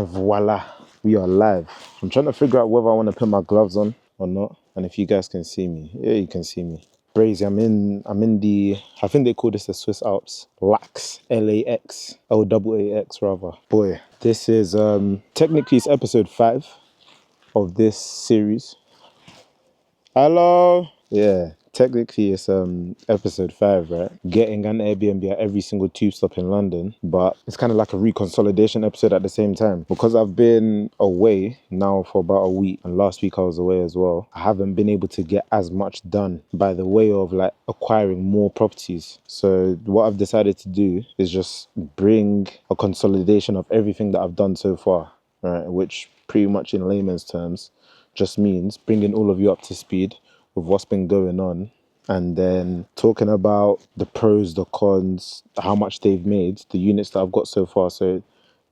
Voila, we are live. I'm trying to figure out whether I want to put my gloves on or not, and if you guys can see me. Yeah, you can see me. Brazy, I'm in the, I think they call this the Swiss Alps. Lax, L-A-X, L-A-A-X rather. Boy, this is, technically it's episode 5 of this series. Hello? Yeah, technically it's episode 5, right? Getting an Airbnb at every single tube stop in London, but it's kind of like a reconsolidation episode at the same time. Because I've been away now for about a week, and last week I was away as well, I haven't been able to get as much done by the way of like acquiring more properties. So what I've decided to do is just bring a consolidation of everything that I've done so far, right? Which pretty much in layman's terms just means bringing all of you up to speed with what's been going on, and then talking about the pros, the cons, how much they've made, the units that I've got so far. So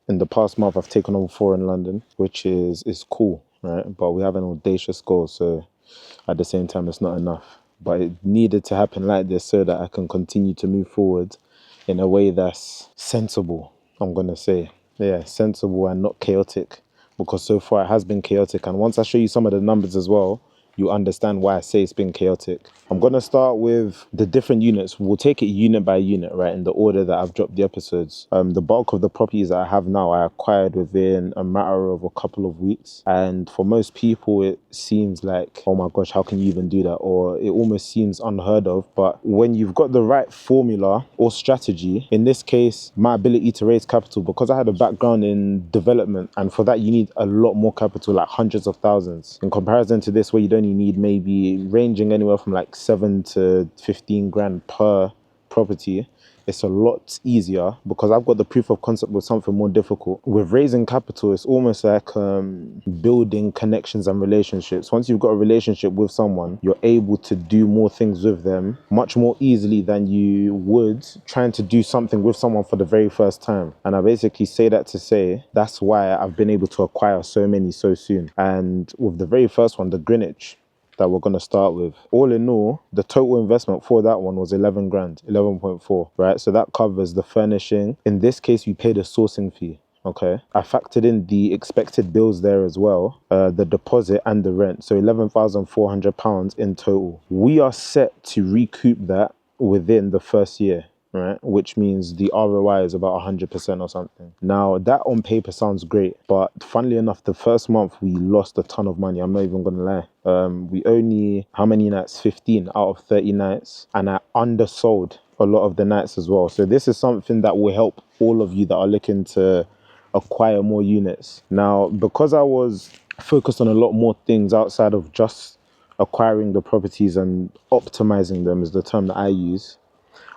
in the past month, I've taken on 4 in London, which is cool, right? But we have an audacious goal, so at the same time, it's not enough. But it needed to happen like this so that I can continue to move forward in a way that's sensible, I'm going to say. Yeah, sensible and not chaotic, because so far it has been chaotic. And once I show you some of the numbers as well, you understand why I say it's been chaotic. I'm going to start with the different units. We'll take it unit by unit, right, in the order that I've dropped the episodes. The bulk of the properties that I have now, I acquired within a matter of a couple of weeks. And for most people, it seems like, oh my gosh, how can you even do that? Or it almost seems unheard of. But when you've got the right formula or strategy, in this case, my ability to raise capital, because I had a background in development, and for that, you need a lot more capital, like hundreds of thousands. In comparison to this, where you don't need maybe ranging anywhere from like 7 to 15 grand per property, it's a lot easier because I've got the proof of concept with something more difficult. With raising capital, it's almost like building connections and relationships. Once you've got a relationship with someone, you're able to do more things with them much more easily than you would trying to do something with someone for the very first time. And I basically say that to say that's why I've been able to acquire so many so soon. And with the very first one, the Greenwich, that we're going to start with. All in all, the total investment for that one was 11 grand, 11.4, right? So that covers the furnishing. In this case, we paid a sourcing fee. Okay, I factored in the expected bills there as well, the deposit and the rent. So £11,400 in total. We are set to recoup that within the first year, right? Which means the ROI is about 100% or something. Now, that on paper sounds great, but funnily enough, the first month we lost a ton of money. I'm not even going to lie. We only, how many nights? 15 out of 30 nights. And I undersold a lot of the nights as well. So this is something that will help all of you that are looking to acquire more units. Now, because I was focused on a lot more things outside of just acquiring the properties and optimizing them is the term that I use,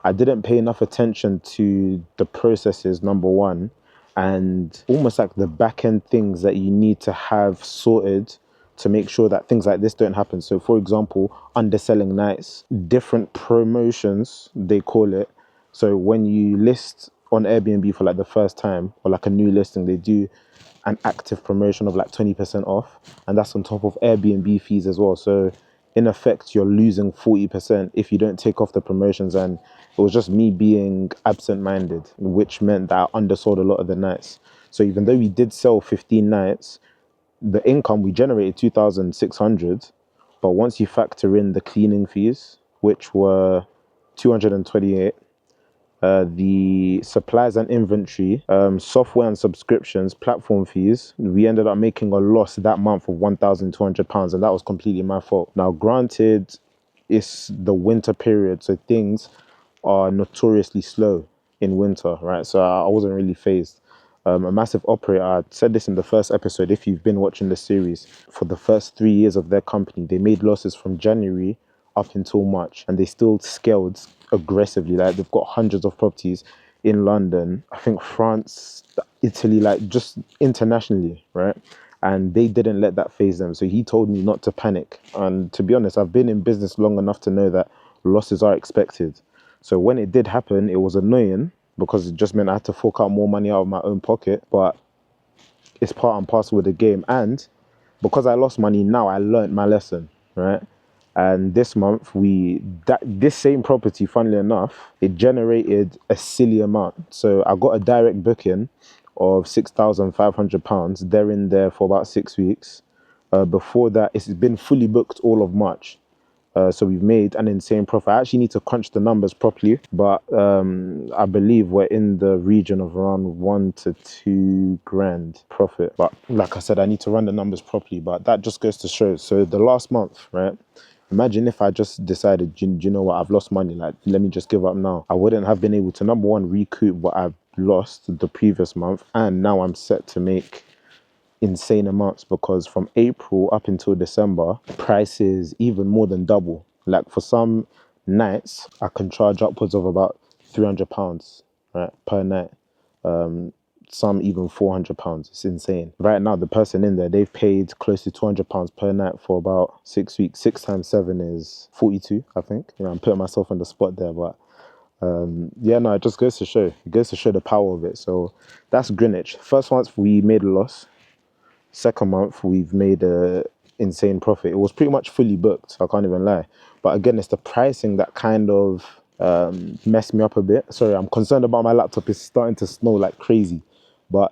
I didn't pay enough attention to the processes, number one, and almost like the back end things that you need to have sorted to make sure that things like this don't happen. So for example, underselling nights, different promotions, they call it. So when you list on Airbnb for like the first time or like a new listing, they do an active promotion of like 20% off. And that's on top of Airbnb fees as well. So in effect, you're losing 40% if you don't take off the promotions. And it was just me being absent-minded, which meant that I undersold a lot of the nights. So even though we did sell 15 nights, the income we generated 2,600, but once you factor in the cleaning fees, which were 228, the supplies and inventory, software and subscriptions, platform fees, we ended up making a loss that month of £1,200, and that was completely my fault. Now, granted, it's the winter period, so things are notoriously slow in winter, right? So I wasn't really phased. A massive operator, I said this in the first episode, if you've been watching the series, for the first 3 years of their company, they made losses from January up until March, and they still scaled aggressively. Like, they've got hundreds of properties in London, I think France, Italy, like just internationally, right? And they didn't let that phase them. So he told me not to panic. And to be honest, I've been in business long enough to know that losses are expected. So when it did happen, it was annoying because it just meant I had to fork out more money out of my own pocket. But it's part and parcel with the game. And because I lost money, now I learned my lesson, right? And this month, this same property, funnily enough, it generated a silly amount. So I got a direct booking of £6,500. They're in there for about 6 weeks. Before that, it's been fully booked all of March. So we've made an insane profit. I actually need to crunch the numbers properly, but I believe we're in the region of around 1 to 2 grand profit. But like I said, I need to run the numbers properly, but that just goes to show. So the last month, right? Imagine if I just decided, do you know what, I've lost money, like, let me just give up now. I wouldn't have been able to, number one, recoup what I've lost the previous month, and now I'm set to make insane amounts, because from April up until December, prices even more than double. Like for some nights, I can charge upwards of about £300, right, per night. Some even £400. It's insane. Right now, the person in there, they've paid close to £200 per night for about 6 weeks. 6 times 7 is 42, I think. You know, I'm putting myself on the spot there, but yeah, no, it just goes to show. It goes to show the power of it. So that's Greenwich. First month we made a loss. Second month we've made a insane profit. It was pretty much fully booked, I can't even lie. But again, it's the pricing that kind of messed me up a bit. Sorry, I'm concerned about my laptop. It's starting to snow like crazy. But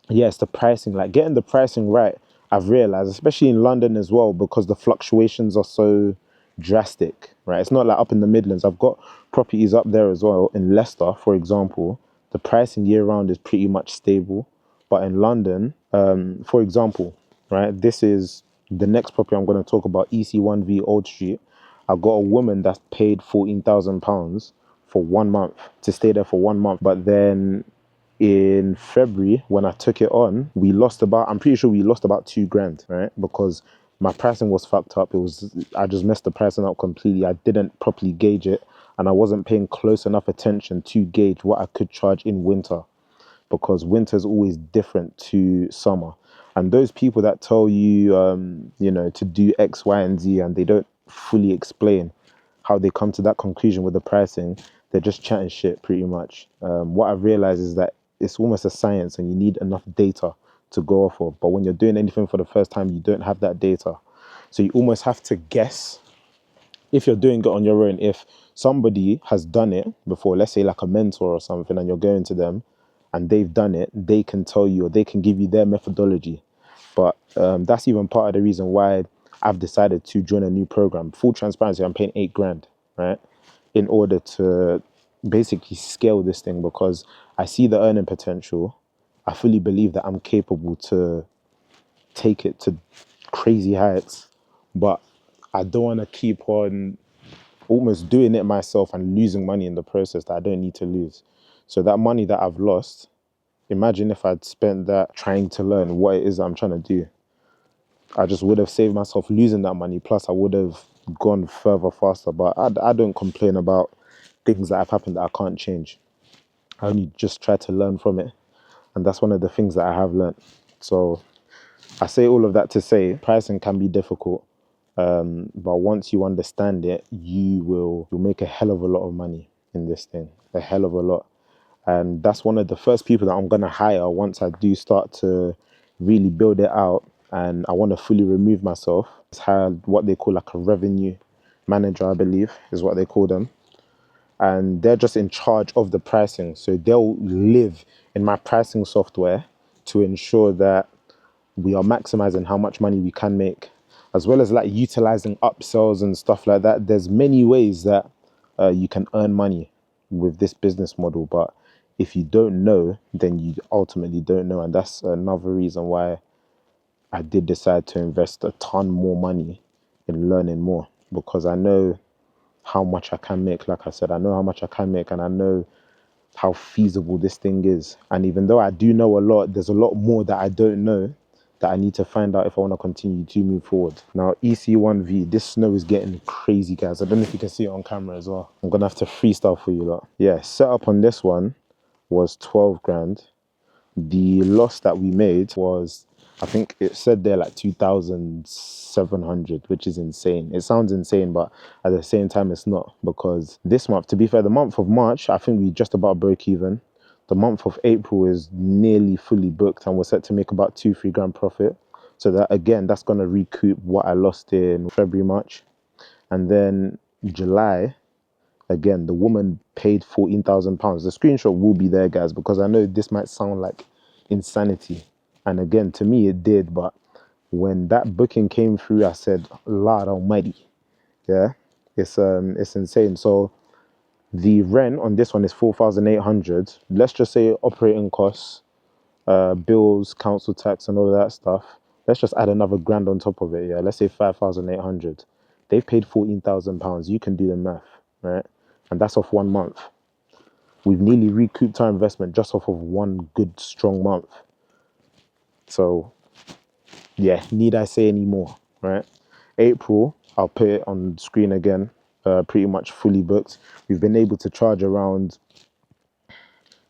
yeah, it's the pricing, like getting the pricing right. I've realized, especially in London as well, because the fluctuations are so drastic, right? It's not like up in the Midlands. I've got properties up there as well. In Leicester, for example, the pricing year round is pretty much stable. But in London, for example, right, this is the next property I'm going to talk about, EC1V Old Street. I've got a woman that's paid £14,000 for 1 month, to stay there for 1 month. But then in February, when I took it on, I'm pretty sure we lost about 2 grand, right? Because my pricing was fucked up. I just messed the pricing up completely. I didn't properly gauge it, and I wasn't paying close enough attention to gauge what I could charge in winter, because winter is always different to summer. And those people that tell you, to do X, Y, and Z, and they don't fully explain how they come to that conclusion with the pricing, they're just chatting shit pretty much. What I've realized is that it's almost a science, and you need enough data to go off of. But when you're doing anything for the first time, you don't have that data. So you almost have to guess if you're doing it on your own. If somebody has done it before, let's say like a mentor or something, and you're going to them and they've done it, they can tell you, or they can give you their methodology. But that's even part of the reason why I've decided to join a new program. Full transparency, I'm paying 8 grand, right, in order to basically scale this thing, because I see the earning potential. I fully believe that I'm capable to take it to crazy heights, but I don't want to keep on almost doing it myself and losing money in the process that I don't need to lose. So that money that I've lost, imagine if I'd spent that trying to learn what it is that I'm trying to do. I just would have saved myself losing that money. Plus, I would have gone further faster. But I don't complain about things that have happened that I can't change. I only just try to learn from it. And that's one of the things that I have learned. So I say all of that to say pricing can be difficult. But once you understand it, you'll make a hell of a lot of money in this thing. A hell of a lot. And that's one of the first people that I'm going to hire once I do start to really build it out, and I want to fully remove myself. It's hired what they call like a revenue manager, I believe is what they call them. And they're just in charge of the pricing. So they'll live in my pricing software to ensure that we are maximizing how much money we can make, as well as like utilizing upsells and stuff like that. There's many ways that you can earn money with this business model, but if you don't know, then you ultimately don't know. And that's another reason why I did decide to invest a ton more money in learning more, because I know how much I can make. Like I said, I know how much I can make, and I know how feasible this thing is. And even though I do know a lot, there's a lot more that I don't know that I need to find out if I want to continue to move forward. Now, EC1V, this snow is getting crazy, guys. I don't know if you can see it on camera as well. I'm going to have to freestyle for you lot. Yeah, setup on this one was 12 grand. The loss that we made was, I think it said there like 2,700, which is insane. It sounds insane, but at the same time, it's not, because this month, to be fair, the month of March, I think we just about broke even. The month of April is nearly fully booked, and we're set to make about 2-3 grand profit. So that, again, that's going to recoup what I lost in February, March. And then July, again, the woman paid £14,000. The screenshot will be there, guys, because I know this might sound like insanity. And again, to me, it did. But when that booking came through, I said, Lord Almighty, yeah, it's insane. So the rent on this one is 4,800. Let's just say operating costs, bills, council tax, and all of that stuff. Let's just add another grand on top of it. Yeah, let's say 5,800. They've paid £14,000. You can do the math, right? And that's off 1 month. We've nearly recouped our investment just off of one good strong month. So yeah, need I say any more, right? April, I'll put it on screen again. Pretty much fully booked. We've been able to charge around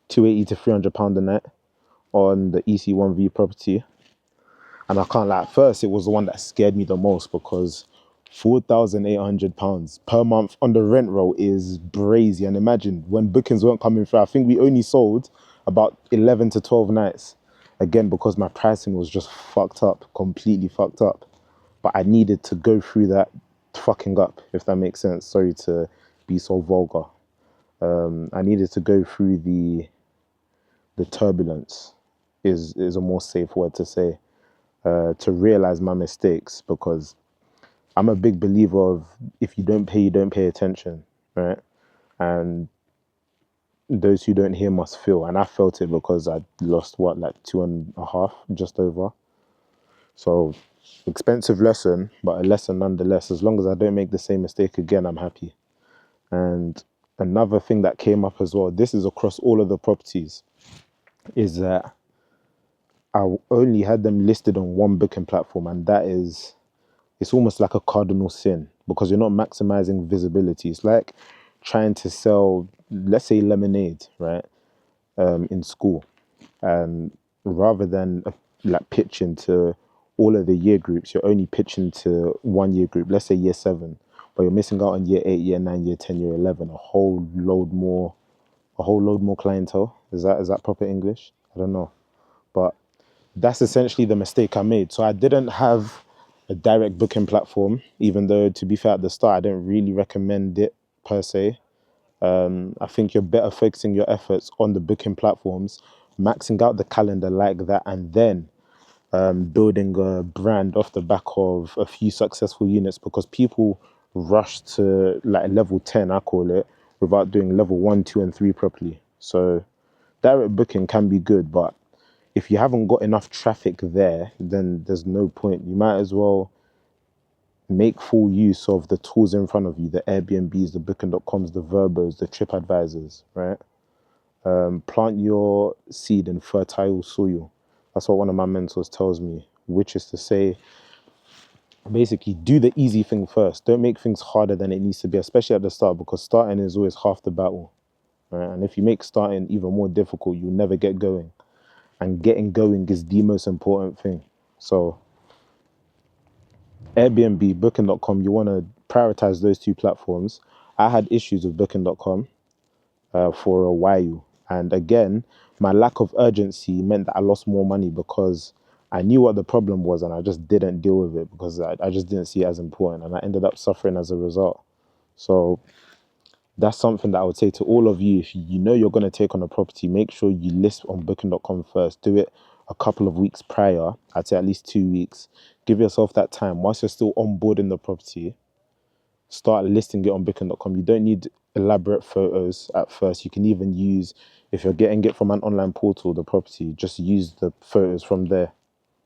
280 to £300 a night on the EC1V property. And I can't lie, at first it was the one that scared me the most because £4,800 per month on the rent roll is brazy. And imagine when bookings weren't coming through, I think we only sold about 11 to 12 nights. Again, because my pricing was just fucked up, completely fucked up. But I needed to go through that fucking up, if that makes sense. Sorry to be so vulgar. I needed to go through the turbulence, is a more safe word to say, to realize my mistakes, because I'm a big believer of if you don't pay attention, right? And those who don't hear must feel. And I felt it because I lost what, like 2.5, just over. So expensive lesson, but a lesson nonetheless. As long as I don't make the same mistake again, I'm happy. And another thing that came up as well, this is across all of the properties, is that I only had them listed on one booking platform, and that is, it's almost like a cardinal sin because you're not maximizing visibility. It's like trying to sell, let's say, lemonade, right, in school, and rather than like pitching to all of the year groups, you're only pitching to one year group. Let's say year 7, but you're missing out on year 8, year 9, year 10, year 11. A whole load more clientele. Is that proper English? I don't know, but that's essentially the mistake I made. So I didn't have a direct booking platform, even though, to be fair, at the start, I didn't really recommend it per se. I think you're better focusing your efforts on the booking platforms, maxing out the calendar like that, and then building a brand off the back of a few successful units, because people rush to like level 10, I call it, without doing level 1, 2, and 3 properly. So direct booking can be good, but if you haven't got enough traffic there, then there's no point. You might as well make full use of the tools in front of you, the Airbnbs, the booking.coms, the Verbos, the TripAdvisors, right? Plant your seed in fertile soil. That's what one of my mentors tells me, which is to say, basically, do the easy thing first. Don't make things harder than it needs to be, especially at the start, because starting is always half the battle, right? And if you make starting even more difficult, you'll never get going. And getting going is the most important thing. So Airbnb, booking.com, you want to prioritize those two platforms. I had issues with booking.com for a while. And again, my lack of urgency meant that I lost more money because I knew what the problem was and I just didn't deal with it because I just didn't see it as important. And I ended up suffering as a result. So that's something that I would say to all of you. If you know you're going to take on a property, make sure you list on booking.com first. Do it a couple of weeks prior. I'd say at least 2 weeks. Give yourself that time. Whilst you're still onboarding the property, start listing it on booking.com. You don't need elaborate photos at first. You can even use, if you're getting it from an online portal, the property, just use the photos from there,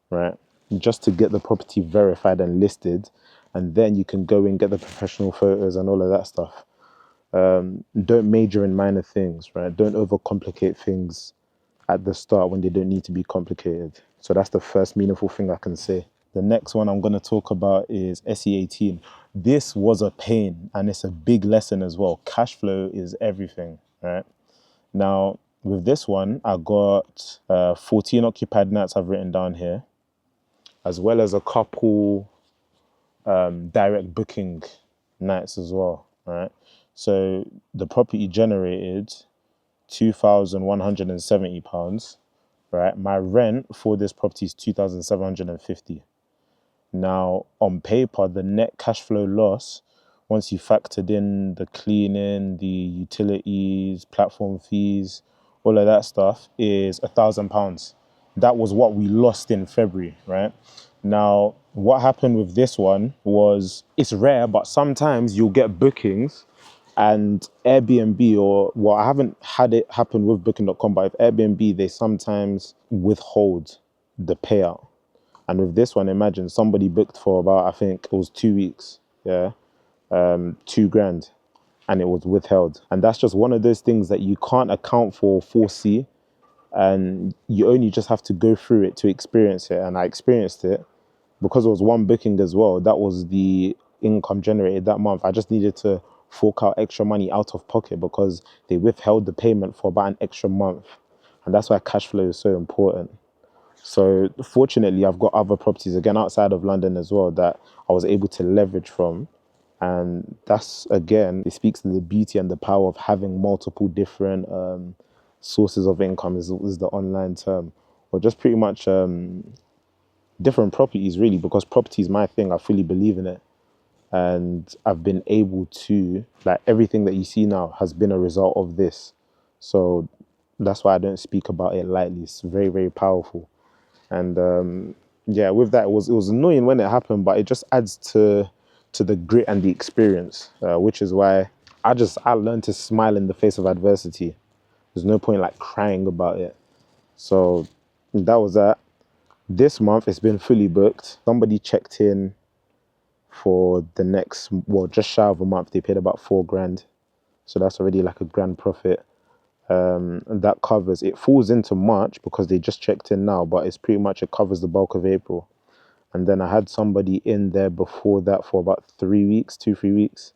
right? Just to get the property verified and listed. And then you can go and get the professional photos and all of that stuff. Don't major in minor things, right? Don't overcomplicate things at the start when they don't need to be complicated. So that's the first meaningful thing I can say. The next one I'm going to talk about is SE18. This was a pain and it's a big lesson as well. Cash flow is everything, right? Now, with this one, I got 14 occupied nights I've written down here, as well as a couple direct booking nights as well, right? So the property generated £2,170, right? My rent for this property is £2,750. Now, on paper, the net cash flow loss, once you factored in the cleaning, the utilities, platform fees, all of that stuff, is £1,000. that was what we lost in February, right? Now, what happened with this one was, it's rare, but sometimes you'll get bookings and Airbnb, or well, I haven't had it happen with booking.com, but if Airbnb, they sometimes withhold the payout. And with this one, imagine somebody booked for about, I think it was 2 weeks, yeah, 2 grand, and it was withheld. And that's just one of those things that you can't account for, foresee, and you only just have to go through it to experience it. And I experienced it because it was one booking as well. That was the income generated that month. I just needed to fork out extra money out of pocket because they withheld the payment for about an extra month. And that's why cash flow is so important. So fortunately, I've got other properties again outside of London as well that I was able to leverage from. And that's, again, it speaks to the beauty and the power of having multiple different sources of income is the online term, or just pretty much different properties really, because property is my thing. I fully believe in it. And I've been able to, like, everything that you see now has been a result of this. So that's why I don't speak about it lightly. It's very, very powerful. And yeah, with that, it was annoying when it happened, but it just adds to the grit and the experience, which is why I learned to smile in the face of adversity. There's no point like crying about it. So that was that. This month it's been fully booked. Somebody checked in for the next, well, just shy of a month. They paid about 4 grand. So that's already like a grand profit. And that covers, it falls into March because they just checked in now, but it's pretty much, it covers the bulk of April. And then I had somebody in there before that for about 3 weeks, 2, 3 weeks.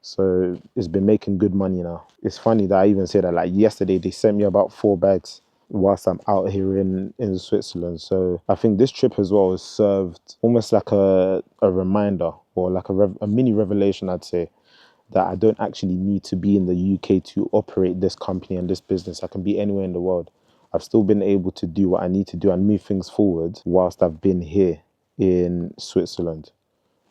So it's been making good money now. It's funny that I even say that, like yesterday, they sent me about 4 bags whilst I'm out here in Switzerland. So I think this trip as well has served almost like a reminder, or like a mini revelation, I'd say, that I don't actually need to be in the UK to operate this company and this business. I can be anywhere in the world. I've still been able to do what I need to do and move things forward whilst I've been here in Switzerland.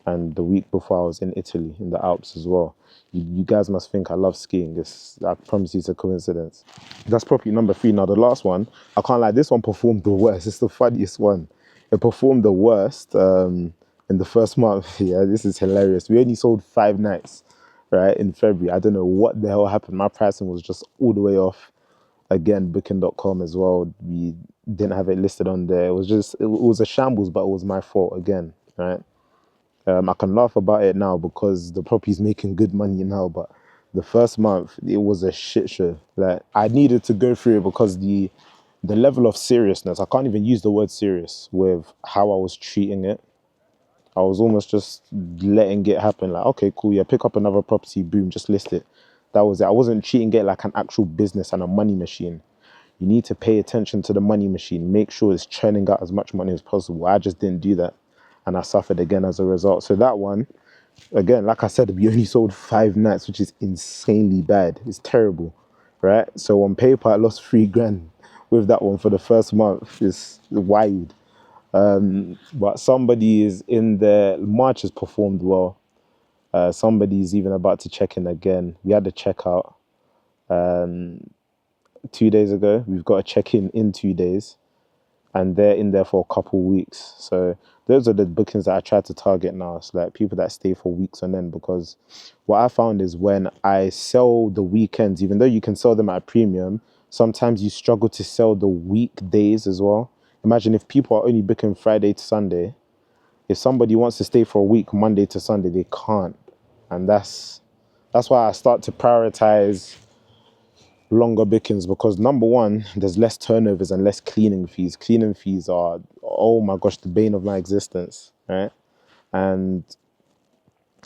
And the week before I was in Italy, in the Alps as well. You guys must think I love skiing. I promise you it's a coincidence. That's property number 3. Now the last one, I can't lie, this one performed the worst. It's the funniest one. It performed the worst in the first month. Yeah, this is hilarious. We only sold 5 nights, right, in February. I don't know what the hell happened. My pricing was just all the way off. Again, booking.com as well. We didn't have it listed on there. It was a shambles, but it was my fault again, right? I can laugh about it now because the property's making good money now, but the first month, it was a shit show. Like, I needed to go through it because the level of seriousness, I can't even use the word serious with how I was treating it. I was almost just letting it happen. Like, okay, cool, yeah, pick up another property, boom, just list it. That was it. I wasn't treating it like an actual business and a money machine. You need to pay attention to the money machine. Make sure it's churning out as much money as possible. I just didn't do that. And I suffered again as a result. So that one, again, like I said, we only sold 5 nights, which is insanely bad. It's terrible, right? So on paper, I lost 3 grand with that one for the first month. It's wild. But somebody is in there. March has performed well. Somebody's even about to check in again. We had a checkout 2 days ago. We've got a check-in in 2 days. And they're in there for a couple weeks. So those are the bookings that I try to target now. It's like people that stay for weeks on end, because what I found is when I sell the weekends, even though you can sell them at a premium, sometimes you struggle to sell the weekdays as well. Imagine if people are only booking Friday to Sunday. If somebody wants to stay for a week, Monday to Sunday, they can't. And that's why I start to prioritize longer bookings, because number one, there's less turnovers and less cleaning fees. Cleaning fees are, oh my gosh, the bane of my existence, right? And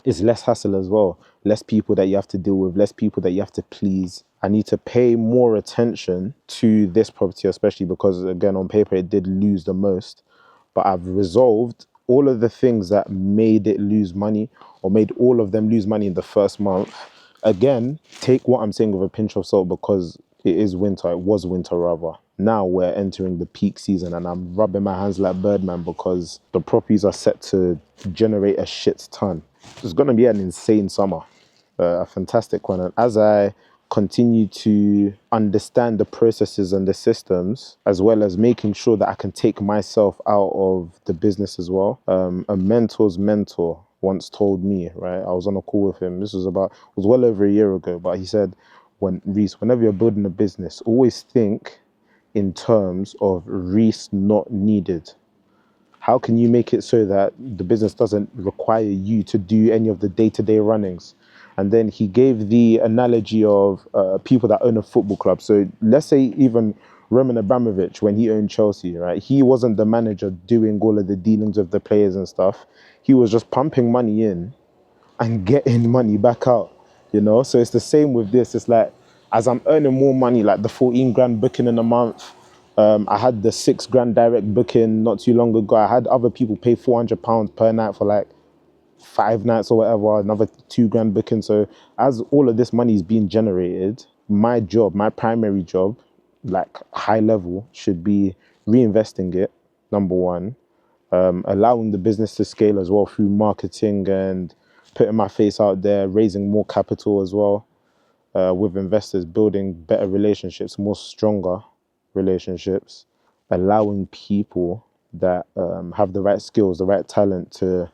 it's less hassle as well. Less people that you have to deal with, less people that you have to please. I need to pay more attention to this property, especially because, again, on paper, it did lose the most. But I've resolved all of the things that made it lose money, or made all of them lose money in the first month. Again, take what I'm saying with a pinch of salt, because it is winter. It was winter, rather. Now we're entering the peak season, and I'm rubbing my hands like Birdman because the properties are set to generate a shit ton. It's going to be an insane summer, a fantastic one. And as I continue to understand the processes and the systems, as well as making sure that I can take myself out of the business as well. A mentor's mentor once told me, right? I was on a call with him. This was well over a year ago, but he said, Reese, whenever you're building a business, always think in terms of Reese not needed. How can you make it so that the business doesn't require you to do any of the day-to-day runnings? And then he gave the analogy of people that own a football club. So let's say even Roman Abramovich, when he owned Chelsea, right? He wasn't the manager doing all of the dealings with the players and stuff. He was just pumping money in and getting money back out, you know? So it's the same with this. It's like, as I'm earning more money, like the 14 grand booking in a month, I had the 6 grand direct booking not too long ago. I had other people pay £400 per night for like 5 nights or whatever, another 2 grand booking. So as all of this money is being generated, my job, my primary job, like high level, should be reinvesting it, number one, allowing the business to scale as well through marketing and putting my face out there, raising more capital as well with investors, building better relationships, more stronger relationships, allowing people that have the right skills, the right talent to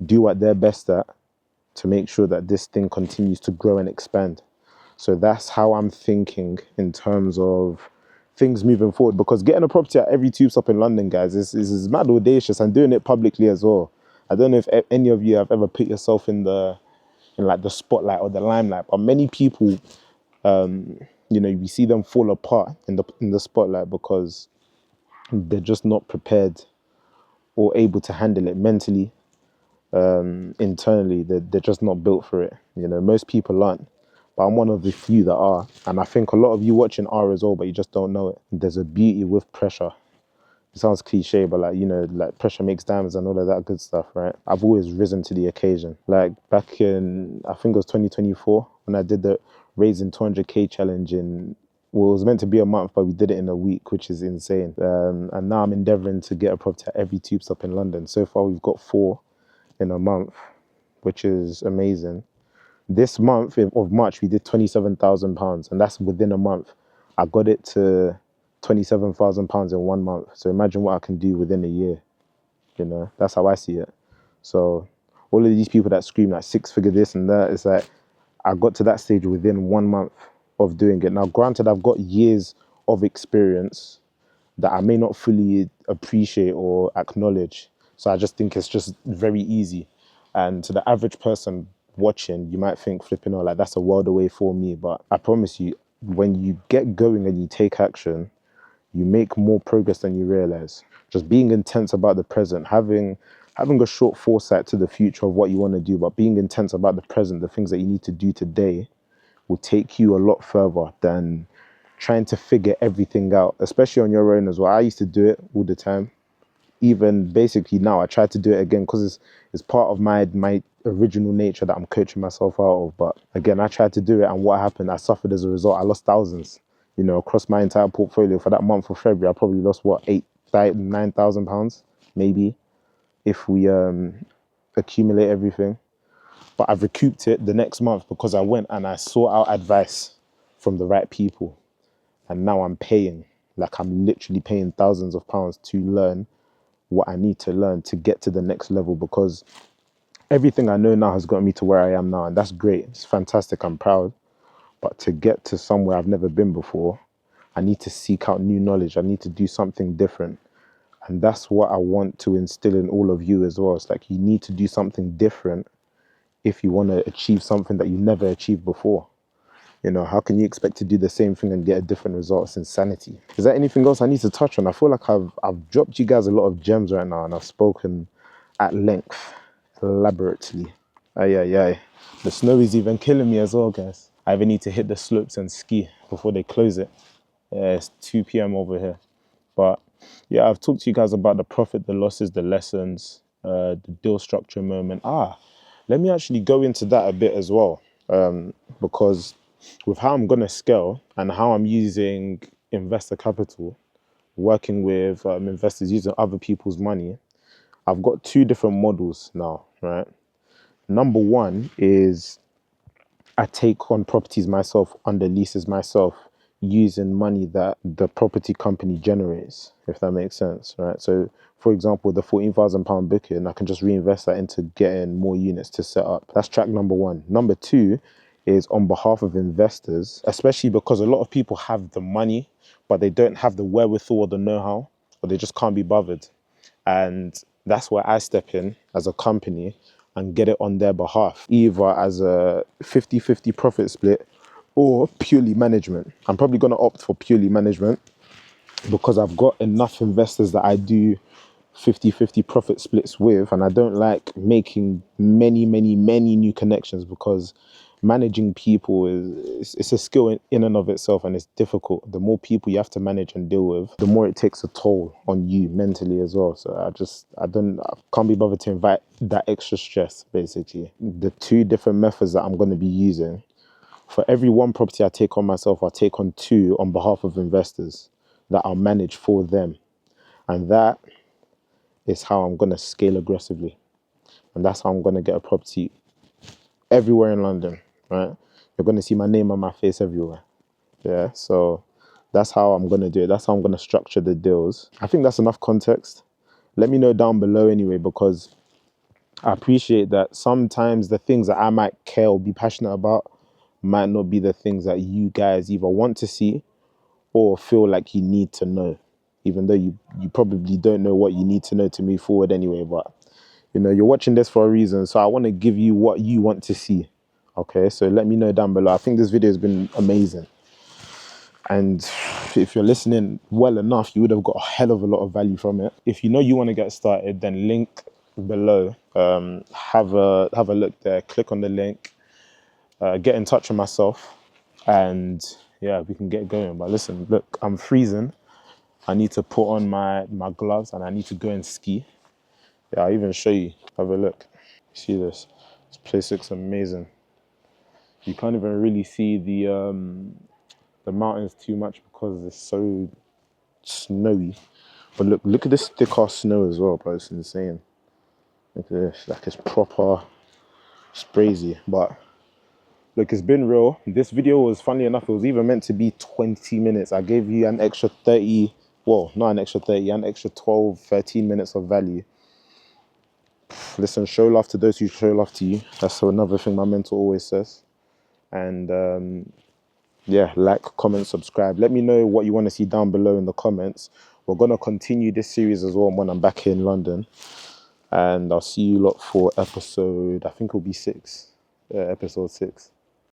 do what they're best at, to make sure that this thing continues to grow and expand. So that's how I'm thinking in terms of things moving forward, because getting a property at every tube stop in London, guys, is mad audacious, and doing it publicly as well. I don't know if any of you have ever put yourself in like the spotlight or the limelight, but many people, you know, we see them fall apart in the spotlight because they're just not prepared or able to handle it mentally, internally. They're just not built for it. You know, most people aren't, but I'm one of the few that are, and I think a lot of you watching are as well, but you just don't know it. There's a beauty with pressure. It sounds cliche, but like, you know, like pressure makes diamonds and all of that good stuff, right? I've always risen to the occasion. Like back in, I think it was 2024, when I did the raising 200k challenge well, it was meant to be a month, but we did it in a week, which is insane. And now I'm endeavoring to get a property at every tube stop in London. So far, we've got 4 in a month, which is amazing. This month of March, we did £27,000, and that's within a month. I got it to £27,000 in 1 month. So imagine what I can do within a year. You know, that's how I see it. So all of these people that scream like 6-figure this and that, it's like I got to that stage within 1 month of doing it. Now, granted, I've got years of experience that I may not fully appreciate or acknowledge. So I just think it's just very easy. And to the average person watching, you might think, flipping, oh, like that's a world away for me. But I promise you, when you get going and you take action, you make more progress than you realize. Just being intense about the present, having a short foresight to the future of what you want to do, but being intense about the present, the things that you need to do today, will take you a lot further than trying to figure everything out, especially on your own as well. I used to do it all the time. Even basically now, I try to do it again because it's part of my original nature that I'm coaching myself out of. But again, I tried to do it, and what happened? I suffered as a result. I lost thousands, you know, across my entire portfolio. For that month of February, I probably lost what, £9,000 maybe, if we accumulate everything. But I've recouped it the next month because I went and I sought out advice from the right people, and now I'm paying. Like, I'm literally paying thousands of pounds to learn what I need to learn to get to the next level, because everything I know now has got me to where I am now, and that's great. It's fantastic. I'm proud. But to get to somewhere I've never been before, I need to seek out new knowledge. I need to do something different. And that's what I want to instill in all of you as well. It's like, you need to do something different if you want to achieve something that you never achieved before. You know, how can you expect to do the same thing and get a different result? It's insanity. Is there anything else I need to touch on? I feel like I've dropped you guys a lot of gems right now, and I've spoken at length, elaborately. Aye, aye, aye. The snow is even killing me as well, guys. I even need to hit the slopes and ski before they close it. It's 2 p.m. over here. But yeah, I've talked to you guys about the profit, the losses, the lessons, the deal structure moment. Let me actually go into that a bit as well, because with how I'm going to scale and how I'm using investor capital, working with investors using other people's money, I've got 2 different models now, right? Number one is I take on properties myself, under leases myself, using money that the property company generates, if that makes sense, right? So, for example, the £14,000 booking, I can just reinvest that into getting more units to set up. That's track number one. Number two is on behalf of investors, especially because a lot of people have the money, but they don't have the wherewithal or the know-how, or they just can't be bothered. And that's where I step in as a company and get it on their behalf, either as a 50-50 profit split or purely management. I'm probably going to opt for purely management because I've got enough investors that I do 50-50 profit splits with, and I don't like making many new connections, because managing people it's a skill in and of itself, and it's difficult. The more people you have to manage and deal with, the more it takes a toll on you mentally as well. So I can't be bothered to invite that extra stress. Basically, the two different methods that I'm going to be using: for every one property I take on myself, I take on two on behalf of investors that I'll manage for them. And that is how I'm going to scale aggressively. And that's how I'm going to get a property everywhere in London, right? You're going to see my name and my face everywhere. Yeah, so that's how I'm going to do it. That's how I'm going to structure the deals. I think that's enough context. Let me know down below anyway, because I appreciate that sometimes the things that I might care or be passionate about might not be the things that you guys either want to see or feel like you need to know, even though you probably don't know what you need to know to move forward anyway. But you know, you're watching this for a reason, so I want to give you what you want to see. Okay, so let me know down below. I think this video has been amazing, and if you're listening well enough, you would have got a hell of a lot of value from it. If you know you want to get started, then link below. Have a look there. Click on the link. Get in touch with myself, and yeah, we can get going. But listen, look, I'm freezing. I need to put on my gloves, and I need to go and ski. Yeah, I'll even show you. Have a look. See this? This place looks amazing. You can't even really see the mountains too much because it's so snowy. But look at this thick ass snow as well, bro. It's insane. Look at this. Like, it's proper sprazy. But look, it's been real. This video was, funny enough, it was even meant to be 20 minutes. I gave you an extra 30, well, not an extra 30, an extra 12, 13 minutes of value. Listen, show love to those who show love to you. That's another thing my mentor always says. And yeah, like, comment, subscribe. Let me know what you want to see down below in the comments. We're going to continue this series as well when I'm back here in London. And I'll see you lot for episode, I think it'll be 6. Yeah, episode 6.